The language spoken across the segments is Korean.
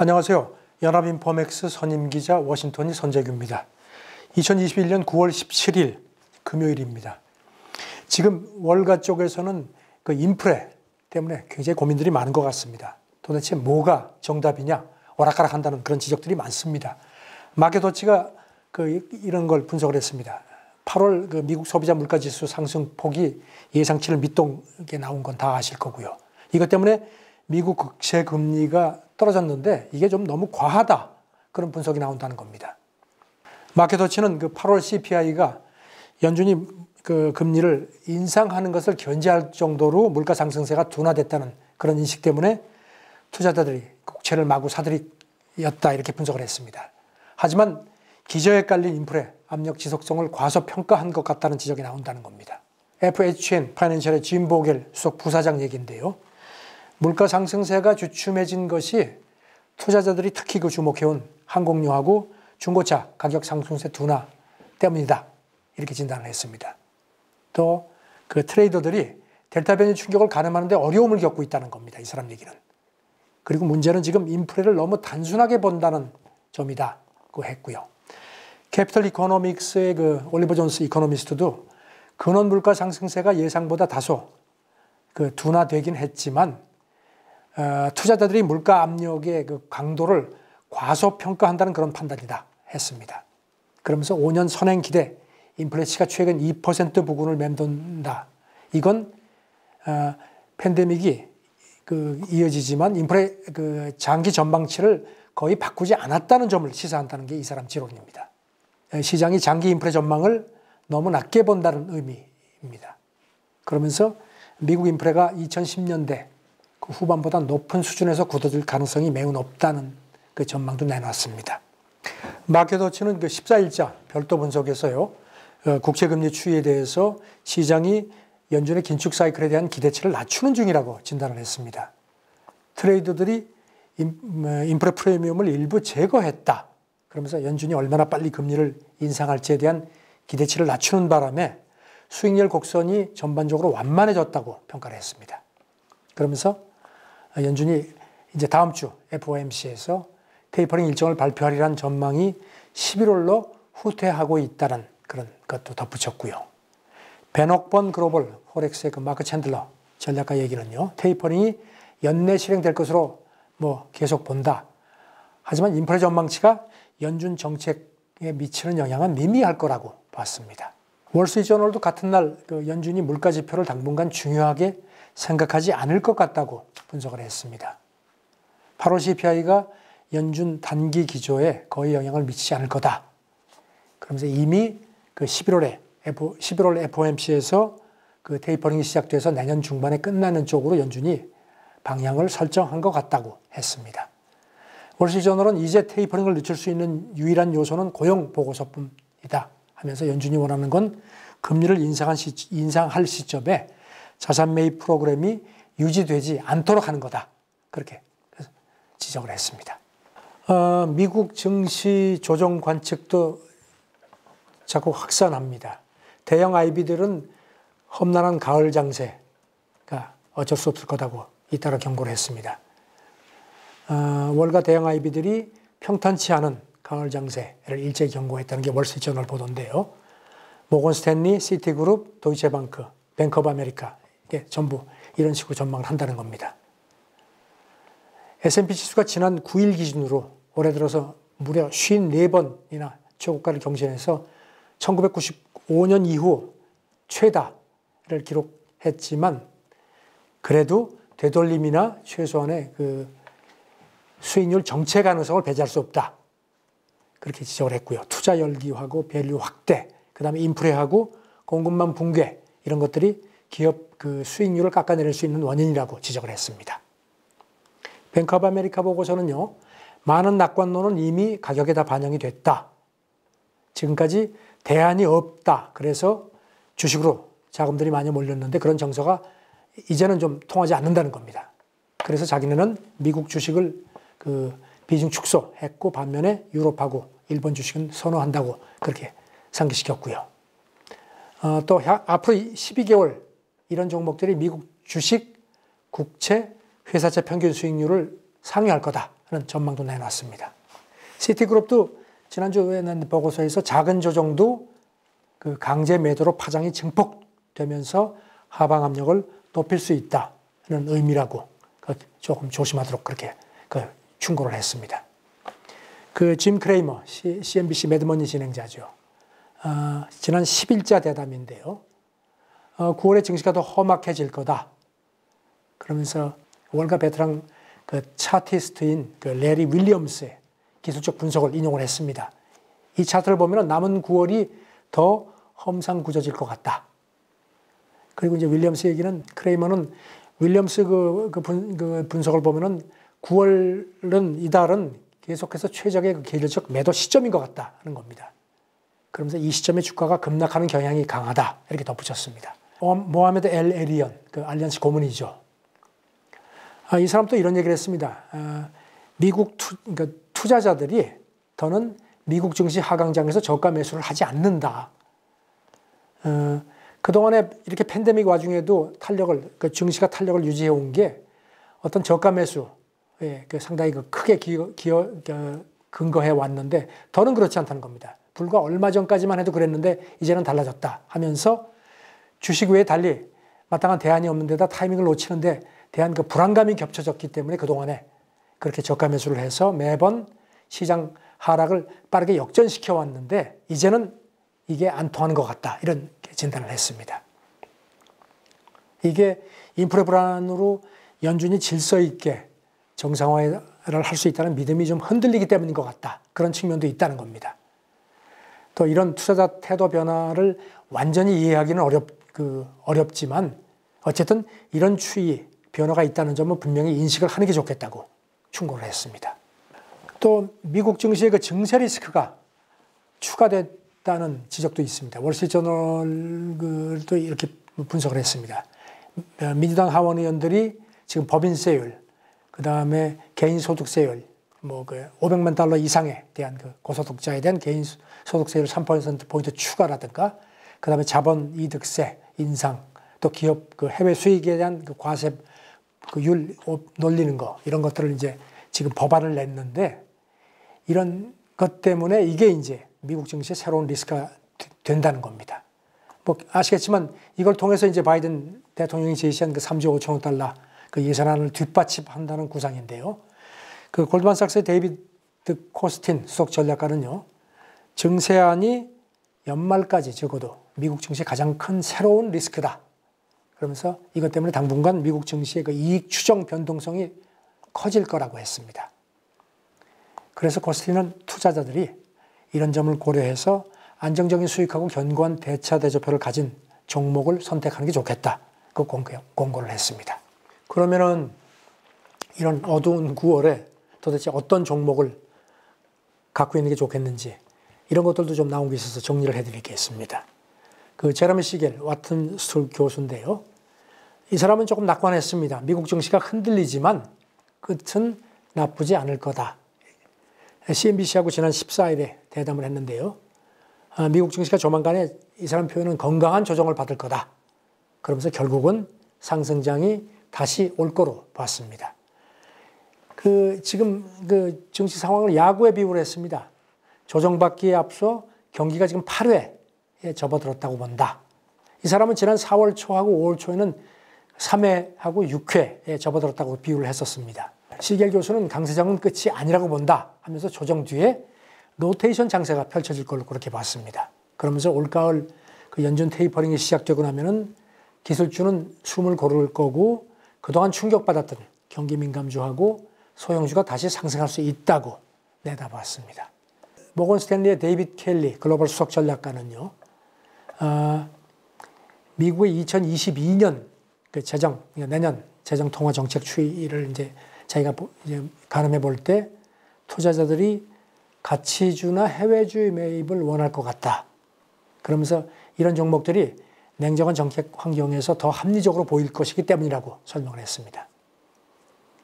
안녕하세요. 연합인포맥스 선임기자 워싱턴이 선재규입니다. 2021년 9월 17일 금요일입니다. 지금 월가 쪽에서는 그 인플레 때문에 굉장히 고민들이 많은 것 같습니다. 도대체 뭐가 정답이냐 오락가락 한다는 그런 지적들이 많습니다. 마켓워치가 이런 걸 분석을 했습니다. 8월 그 미국 소비자 물가지수 상승폭이 예상치를 밑동게 나온 건 다 아실 거고요. 이것 때문에 미국 국채 금리가 떨어졌는데 이게 좀 너무 과하다. 그런 분석이 나온다는 겁니다. 마켓워치는 그 8월 CPI가 연준이 그 금리를 인상하는 것을 견제할 정도로 물가 상승세가 둔화됐다는 그런 인식 때문에 투자자들이 국채를 마구 사들였다 이렇게 분석을 했습니다. 하지만 기저에 깔린 인플레 압력 지속성을 과소평가한 것 같다는 지적이 나온다는 겁니다. FHN 파이낸셜의 짐 보겔 수석 부사장 얘기인데요. 물가 상승세가 주춤해진 것이 투자자들이 특히 주목해온 항공료하고 중고차 가격 상승세 둔화 때문이다. 이렇게 진단을 했습니다. 또 그 트레이더들이 델타 변이 충격을 가늠하는데 어려움을 겪고 있다는 겁니다. 이 사람 얘기는. 그리고 문제는 지금 인플레를 너무 단순하게 본다는 점이다고 했고요. 캐피털 이코노믹스의 그 올리버 존스 이코노미스트도 근원 물가 상승세가 예상보다 다소 그 둔화되긴 했지만 투자자들이 물가 압력의 그 강도를 과소평가한다는 그런 판단이다 했습니다. 그러면서 5년 선행 기대 인플레치가 최근 2% 부근을 맴돈다. 이건 팬데믹이 이어지지만 인플레 장기 전망치를 거의 바꾸지 않았다는 점을 시사한다는 게 이 사람 지론입니다. 시장이 장기 인플레 전망을 너무 낮게 본다는 의미입니다. 그러면서 미국 인플레가 2010년대 그 후반보다 높은 수준에서 굳어질 가능성이 매우 높다는 그 전망도 내놨습니다. 마켓워치는 그 14일자 별도 분석에서요, 국채금리 추이에 대해서 시장이 연준의 긴축 사이클에 대한 기대치를 낮추는 중이라고 진단을 했습니다. 트레이더들이 인플레 프리미엄을 일부 제거했다. 그러면서 연준이 얼마나 빨리 금리를 인상할지에 대한 기대치를 낮추는 바람에 수익률 곡선이 전반적으로 완만해졌다고 평가를 했습니다. 그러면서 연준이 이제 다음 주 FOMC에서 테이퍼링 일정을 발표하리라는 전망이 11월로 후퇴하고 있다는 그런 것도 덧붙였고요. 베녹번 글로벌 포렉스의 그 마크 챈들러 전략가 얘기는요, 테이퍼링이 연내 실행될 것으로 계속 본다. 하지만 인플레 전망치가 연준 정책에 미치는 영향은 미미할 거라고 봤습니다. 월스트리트저널도 같은 날 그 연준이 물가 지표를 당분간 중요하게 생각하지 않을 것 같다고 분석을 했습니다. 8월 CPI가 연준 단기 기조에 거의 영향을 미치지 않을 거다. 그러면서 이미 그 11월 FOMC에서 그 테이퍼링이 시작돼서 내년 중반에 끝나는 쪽으로 연준이 방향을 설정한 것 같다고 했습니다. 월스트리트저널은 이제 테이퍼링을 늦출 수 있는 유일한 요소는 고용 보고서뿐이다 하면서 연준이 원하는 건 금리를 인상할 시점에 자산 매입 프로그램이 유지되지 않도록 하는 거다. 그렇게 지적을 했습니다. 미국 증시 조정 관측도 자꾸 확산합니다. 대형 IB들은 험난한 가을 장세가 어쩔 수 없을 거다고 잇따라 경고를 했습니다. 월가 대형 IB들이 평탄치 않은 가을 장세를 일제히 경고했다는 게 월스트리트저널 보도인데요. 모건 스탠리, 시티그룹, 도이체방크, 뱅크 오브 아메리카 이게 전부 이런 식으로 전망을 한다는 겁니다. S&P 지수가 지난 9일 기준으로 올해 들어서 무려 54번이나 최고가를 경신해서 1995년 이후 최다를 기록했지만 그래도 되돌림이나 최소한의 그 수익률 정체 가능성을 배제할 수 없다. 그렇게 지적을 했고요. 투자 열기하고 밸류 확대, 그 다음에 인플레하고 공급망 붕괴 이런 것들이 기업 그 수익률을 깎아내릴 수 있는 원인이라고 지적을 했습니다. 뱅크 오브 아메리카 보고서는요, 많은 낙관론은 이미 가격에 다 반영이 됐다. 지금까지 대안이 없다. 그래서 주식으로 자금들이 많이 몰렸는데 그런 정서가 이제는 좀 통하지 않는다는 겁니다. 그래서 자기네는 미국 주식을 그 비중 축소했고 반면에 유럽하고 일본 주식은 선호한다고 그렇게 상기시켰고요. 또 앞으로 12개월 이런 종목들이 미국 주식, 국채, 회사채 평균 수익률을 상회할 거다. 하는 전망도 내놨습니다. 시티그룹도 지난주에 낸 보고서에서 작은 조정도 그 강제 매도로 파장이 증폭되면서 하방 압력을 높일 수 있다는 의미라고 조금 조심하도록 그렇게 충고를 했습니다. 그 짐 크레이머, CNBC 매드머니 진행자죠. 지난 10일자 대담인데요. 9월에 증시가 더 험악해질 거다. 그러면서 월가 베테랑 그 차티스트인 그 레리 윌리엄스의 기술적 분석을 인용을 했습니다. 이 차트를 보면 남은 9월이 더 험상궂어질 것 같다. 그리고 이제 윌리엄스 얘기는 크레이머는 윌리엄스 그 분석을 보면은 9월은 이달은 계속해서 최적의 그 계절적 매도 시점인 것 같다 하는 겁니다. 그러면서 이 시점에 주가가 급락하는 경향이 강하다 이렇게 덧붙였습니다. 모하메드 엘 에리언 그 알리안스 고문이죠. 이 사람도 이런 얘기를 했습니다. 미국 그러니까 투자자들이 더는 미국 증시 하강장에서 저가 매수를 하지 않는다. 그동안에 이렇게 팬데믹 와중에도 그 증시가 탄력을 유지해 온 게 어떤 저가 매수에 상당히 크게 근거해 왔는데 더는 그렇지 않다는 겁니다. 불과 얼마 전까지만 해도 그랬는데 이제는 달라졌다 하면서 주식 외에 달리 마땅한 대안이 없는 데다 타이밍을 놓치는데 대한 그 불안감이 겹쳐졌기 때문에 그동안에 그렇게 저가 매수를 해서 매번 시장 하락을 빠르게 역전시켜 왔는데 이제는 이게 안 통하는 것 같다. 이런 진단을 했습니다. 이게 인플레 불안으로 연준이 질서 있게 정상화를 할 수 있다는 믿음이 좀 흔들리기 때문인 것 같다. 그런 측면도 있다는 겁니다. 또 이런 투자자 태도 변화를 완전히 이해하기는 어렵지만 어쨌든 이런 추이, 변화가 있다는 점은 분명히 인식을 하는 게 좋겠다고 충고를 했습니다. 또 미국 증시의 그 증세 리스크가 추가됐다는 지적도 있습니다. 월스트리트저널도 이렇게 분석을 했습니다. 민주당 하원 의원들이 지금 법인세율, 그 다음에 개인소득세율, 500만 달러 이상에 대한 그 고소득자에 대한 개인소득세율 3%포인트 추가라든가, 그 다음에 자본이득세 인상, 또 기업 그 해외 수익에 대한 그 과세 율 놀리는 거, 이런 것들을 이제 지금 법안을 냈는데, 이런 것 때문에 이게 이제 미국 증시의 새로운 리스크가 된다는 겁니다. 아시겠지만 이걸 통해서 이제 바이든 대통령이 제시한 그 3조 5천억 달러 그 예산안을 뒷받침한다는 구상인데요. 그 골드만삭스의 데이비드 코스틴 수석 전략가는요, 증세안이 연말까지 적어도 미국 증시의 가장 큰 새로운 리스크다. 그러면서 이것 때문에 당분간 미국 증시의 그 이익 추정 변동성이 커질 거라고 했습니다. 그래서 코스틴은 투자자들이 이런 점을 고려해서 안정적인 수익하고 견고한 대차 대조표를 가진 종목을 선택하는 게 좋겠다. 그 공고를 했습니다. 그러면은 이런 어두운 9월에 도대체 어떤 종목을 갖고 있는 게 좋겠는지 이런 것들도 좀 나온 게 있어서 정리를 해드리겠습니다. 그 제레미 시겔 와튼 스쿨 교수인데요. 이 사람은 조금 낙관했습니다. 미국 증시가 흔들리지만 끝은 나쁘지 않을 거다. CNBC하고 지난 14일에 대담을 했는데요. 미국 증시가 조만간에 이 사람 표현은 건강한 조정을 받을 거다. 그러면서 결국은 상승장이 다시 올 거로 봤습니다. 지금 증시 상황을 야구에 비유를 했습니다. 조정받기에 앞서 경기가 지금 8회에 접어들었다고 본다. 이 사람은 지난 4월 초하고 5월 초에는 3회하고 6회에 접어들었다고 비유를 했었습니다. 시겔 교수는 강세장은 끝이 아니라고 본다 하면서 조정 뒤에 로테이션 장세가 펼쳐질 걸로 그렇게 봤습니다. 그러면서 올가을 그 연준 테이퍼링이 시작되고 나면은 기술주는 숨을 고를 거고 그동안 충격받았던 경기 민감주하고 소형주가 다시 상승할 수 있다고 내다봤습니다. 모건 스탠리의 데이빗 켈리 글로벌 수석 전략가는요, 미국의 2022년 그 내년 재정 통화 정책 추이를 이제 자기가 이제 가늠해 볼 때 투자자들이 가치주나 해외주의 매입을 원할 것 같다. 그러면서 이런 종목들이 냉정한 정책 환경에서 더 합리적으로 보일 것이기 때문이라고 설명을 했습니다.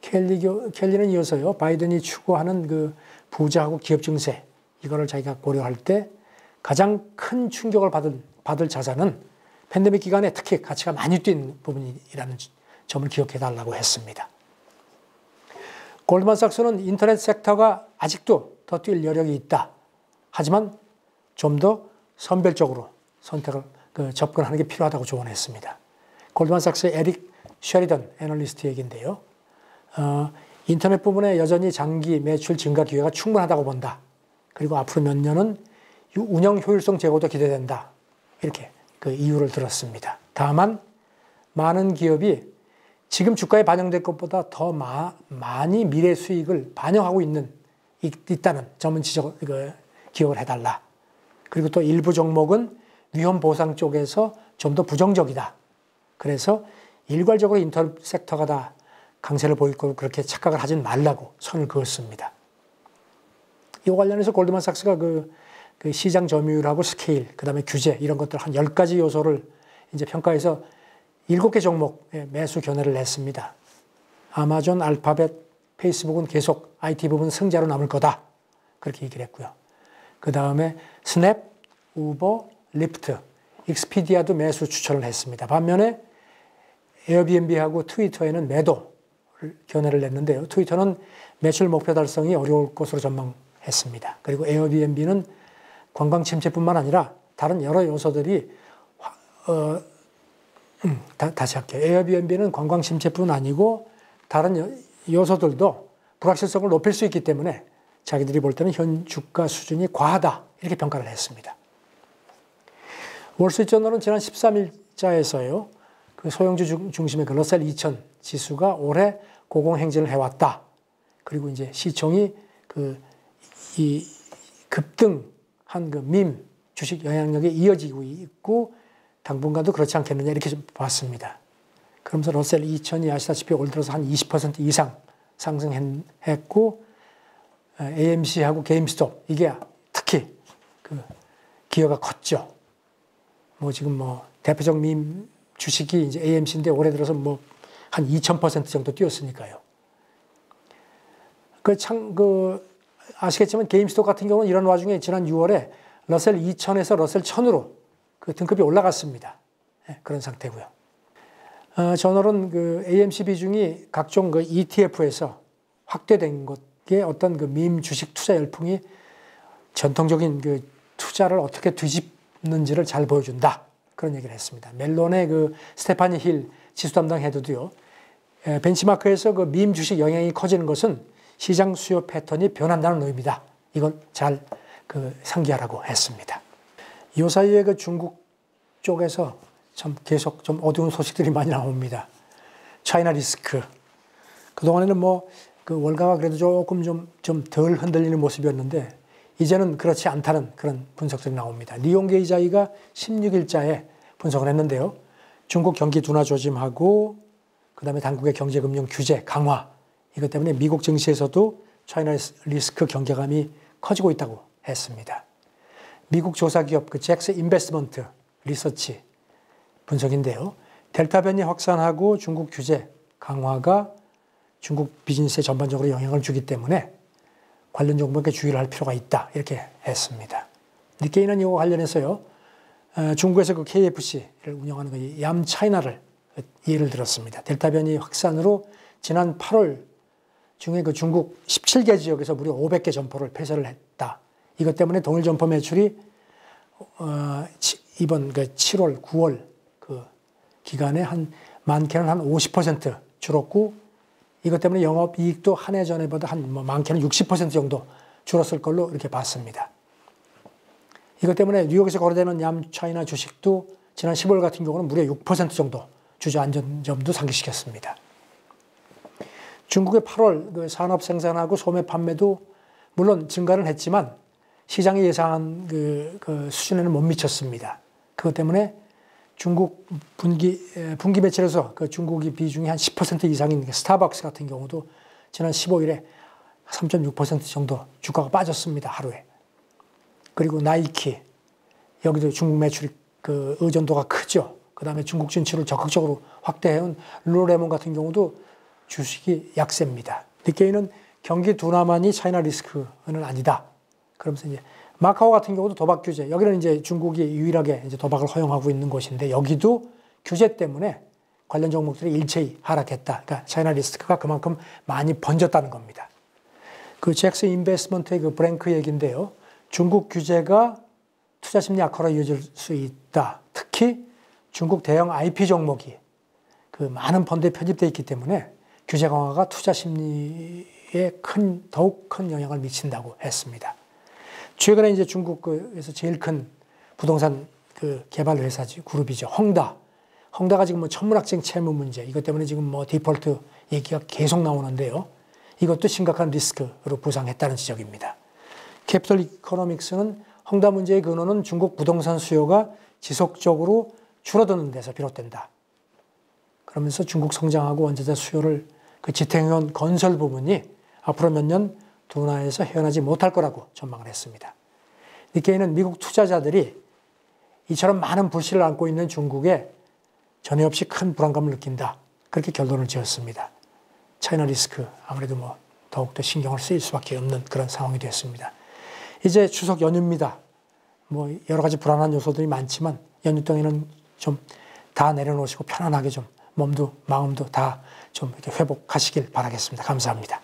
켈리는 이어서요, 바이든이 추구하는 그 부자하고 기업 증세, 이거를 자기가 고려할 때 가장 큰 충격을 받을 자산은 팬데믹 기간에 특히 가치가 많이 뛴 부분이라는 점을 기억해 달라고 했습니다. 골드만삭스는 인터넷 섹터가 아직도 더 뛸 여력이 있다. 하지만 좀 더 선별적으로 선택을 접근하는 게 필요하다고 조언했습니다. 골드만삭스의 에릭 쉐리던 애널리스트 얘기인데요. 인터넷 부분에 여전히 장기 매출 증가 기회가 충분하다고 본다. 그리고 앞으로 몇 년은 운영 효율성 제고도 기대된다. 이렇게 그 이유를 들었습니다. 다만 많은 기업이 지금 주가에 반영될 것보다 더 많이 미래 수익을 반영하고 있다는 점은 기억을 해달라. 그리고 또 일부 종목은 위험 보상 쪽에서 좀 더 부정적이다. 그래서 일괄적으로 인터넷 섹터가 다 강세를 보일 거고 그렇게 착각을 하진 말라고 선을 그었습니다. 이 관련해서 골드만삭스가 그 시장 점유율하고 스케일, 그 다음에 규제 이런 것들 한 10가지 요소를 이제 평가해서 7개 종목에 매수 견해를 냈습니다. 아마존, 알파벳, 페이스북은 계속 IT 부분 승자로 남을 거다. 그렇게 얘기를 했고요. 그 다음에 스냅, 우버, 리프트, 익스피디아도 매수 추천을 했습니다. 반면에 에어비앤비하고 트위터에는 매도 견해를 냈는데요. 트위터는 매출 목표 달성이 어려울 것으로 전망했습니다. 그리고 에어비앤비는 관광 침체뿐만 아니라 다른 여러 요소들이 다시 할게요. 에어비앤비는 관광 침체뿐 아니고 다른 요소들도 불확실성을 높일 수 있기 때문에 자기들이 볼 때는 현 주가 수준이 과하다 이렇게 평가를 했습니다. 월스트리트저널은 지난 13일자에서요. 그 소형주 중심의 그 러셀 2000 지수가 올해 고공행진을 해왔다. 그리고 이제 시총이 이 급등한 그 밈 주식 영향력이 이어지고 있고 당분간도 그렇지 않겠느냐 이렇게 좀 봤습니다. 그러면서 러셀 2000이 아시다시피 올 들어서 한 20% 이상 상승했고 AMC하고 게임스톱 이게 특히 그 기여가 컸죠. 지금 대표적 밈 주식이 이제 AMC인데 올해 들어서 한 2000% 정도 뛰었으니까요. 아시겠지만 게임스톱 같은 경우는 이런 와중에 지난 6월에 러셀 2000에서 러셀 1000으로 그 등급이 올라갔습니다. 네, 그런 상태고요. 저널은 그 AMC 비중이 각종 그 ETF에서 확대된 것에 어떤 그 밈 주식 투자 열풍이 전통적인 그 투자를 어떻게 뒤집는지를 잘 보여준다. 그런 얘기를 했습니다. 멜론의 그 스테파니 힐 지수 담당 헤드도요. 벤치마크에서 그 밈 주식 영향이 커지는 것은 시장 수요 패턴이 변한다는 의미다. 이건 잘 상기하라고 했습니다. 이 사이에 그 중국 쪽에서 참 계속 좀 어두운 소식들이 많이 나옵니다. 차이나 리스크. 그동안에는 그 월가가 그래도 조금 좀 덜 흔들리는 모습이었는데 이제는 그렇지 않다는 그런 분석들이 나옵니다. 리용게이자이가 16일자에 분석을 했는데요. 중국 경기 둔화 조짐하고 그다음에 당국의 경제금융 규제 강화 이것 때문에 미국 증시에서도 차이나 리스크 경계감이 커지고 있다고 했습니다. 미국 조사기업 그 잭스 인베스트먼트 리서치 분석인데요. 델타 변이 확산하고 중국 규제 강화가 중국 비즈니스에 전반적으로 영향을 주기 때문에 관련 종목에 주의를 할 필요가 있다. 이렇게 했습니다. 니케이는 이거 관련해서요. 중국에서 그 KFC를 운영하는 그 얌차이나를 예를 들었습니다. 델타 변이 확산으로 지난 8월 중에 그 중국 17개 지역에서 무려 500개 점포를 폐쇄를 했다. 이것 때문에 동일 점포 매출이 이번 그 7월, 9월 그 기간에 많게는 한 50% 줄었고 이것 때문에 영업이익도 한 해 전에보다 많게는 60% 정도 줄었을 걸로 이렇게 봤습니다. 이것 때문에 뉴욕에서 거래되는 얌차이나 주식도 지난 10월 같은 경우는 무려 6% 정도 주저앉은 점도 상기시켰습니다. 중국의 8월 그 산업 생산하고 소매 판매도 물론 증가는 했지만 시장이 예상한 그 수준에는 못 미쳤습니다. 그것 때문에 중국 분기 매출에서 그 중국이 비중이 한 10% 이상인 스타벅스 같은 경우도 지난 15일에 3.6% 정도 주가가 빠졌습니다. 하루에. 그리고 나이키 여기도 중국 매출이 그 의존도가 크죠. 그 다음에 중국 진출을 적극적으로 확대해온 룰루레몬 같은 경우도 주식이 약세입니다. 니케이는 경기 둔화만이 차이나 리스크는 아니다. 그러면서 이제 마카오 같은 경우도 도박 규제. 여기는 이제 중국이 유일하게 이제 도박을 허용하고 있는 곳인데 여기도 규제 때문에 관련 종목들이 일체히 하락했다. 그러니까 차이나 리스크가 그만큼 많이 번졌다는 겁니다. 그 잭스 인베스트먼트의 그 브랭크 얘기인데요. 중국 규제가 투자 심리 악화로 이어질 수 있다. 특히 중국 대형 IP 종목이 그 많은 펀드에 편입되어 있기 때문에 규제 강화가 투자 심리에 더욱 큰 영향을 미친다고 했습니다. 최근에 이제 중국에서 제일 큰 부동산 그 개발 회사지 그룹이죠. 헝다가 지금 뭐 천문학적 채무 문제 이것 때문에 지금 뭐 디폴트 얘기가 계속 나오는데요. 이것도 심각한 리스크로 부상했다는 지적입니다. 캐피털 이코노믹스는 헝다 문제의 근원은 중국 부동산 수요가 지속적으로 줄어드는 데서 비롯된다. 그러면서 중국 성장하고 원자재 수요를 그 지탱해온 건설 부분이 앞으로 몇 년 둔화해서 헤어나지 못할 거라고 전망을 했습니다. 니케이는 미국 투자자들이 이처럼 많은 불씨를 안고 있는 중국에 전혀 없이 큰 불안감을 느낀다. 그렇게 결론을 지었습니다. 차이나 리스크 아무래도 뭐 더욱더 신경을 쓰일 수밖에 없는 그런 상황이 됐습니다. 이제 추석 연휴입니다. 뭐 여러 가지 불안한 요소들이 많지만 연휴 동안에는 좀 다 내려놓으시고 편안하게 좀 몸도 마음도 다 좀 이렇게 회복하시길 바라겠습니다. 감사합니다.